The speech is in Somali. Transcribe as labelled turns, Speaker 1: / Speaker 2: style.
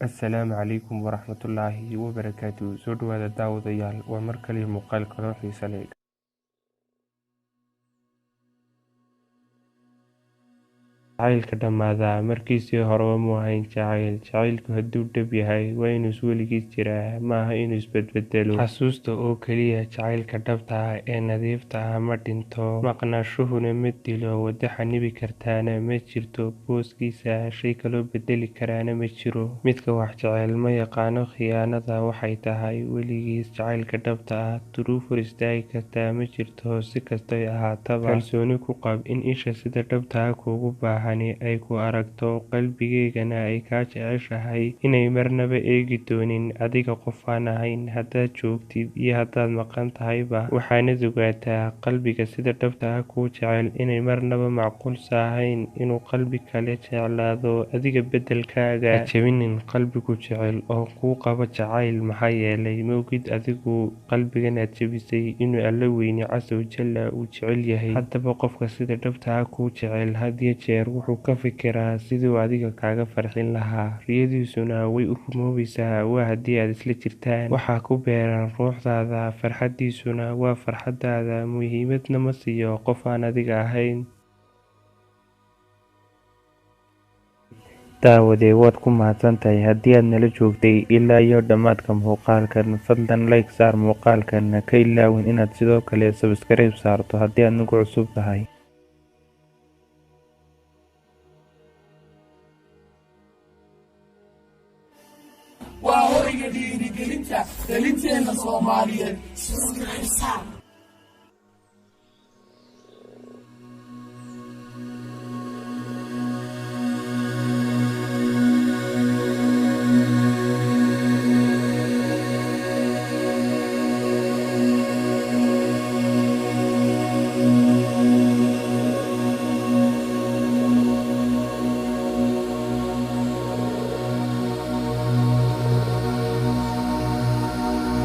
Speaker 1: Asalaamu calaykum waraxmatullaahi wabarakaatuh. Soo dhawaada daawadayaal, waa mar kale muuqaal kaloo xiiso leh. Jacaylka dhammaada markiisii horeba muu ahayn jacayl. Jacaylku hadduu dhab yahay waa inuu weligiis jiraa, maaha inuu isbedbedelo. Xasuusta oo keliya jacaylka dhabta ah ee nadiifta ah ma dhinto, maqnaanshuhuna ma dilo. Waddo xannibi kartaana ma jirto, booskiisa shay kaloo bedeli karaana ma jiro. Midka wax jecel ma yaqaano khiyaanada waxay tahay weligiis. Jacaylka dhabta ah duruuf hor istaagi kartaa ma jirto, si kastay ahaataba. Kalsooni ku qab in isha sida dhabta ah kuugu baahan ay ku aragto, qalbigeygana ay kaa jeceshahay, inay marnaba eegi doonin adiga qof aan ahayn. Haddaad joogtid iyo haddaad maqan tahayba, waxaanad ogaataa qalbiga sida dhabta ah kuu jecel inay marnaba macquulsa ahayn inuu qalbi kale jeclaado adiga beddelkaaga. Ha jabinin qalbigu jecel oo kuu qaba jacayl, maxaa yeelay ma ogid adigu qalbigan aad jabisay inuu Alle weyne casa wajalla uu jecel yahay. Haddaba qofka sida dhabta ah kuu jecel had iyo jeer wuxuu ka fikiraa siduu adiga kaaga farxin lahaa, riyadiisuna way u rumoobaysaa. Waa haddii aad isla jirtaan waxaa ku beeran ruuxdaada, farxaddiisuna waa farxaddaada. Muhiimadna ma siiyo qof aan adiga ahayn. Daawadee, waad ku mahadsantahay haddii aad nala joogtay ilaa iyo dhammaadka muuqaalkan. Fadlan like saar muuqaalkan, ka ilaawin inaad sidoo kale subscribe saarto haddii aad nagu cusub tahay.
Speaker 2: waa horiga dhiirigelinta dhalinteena Soomaaliyeed.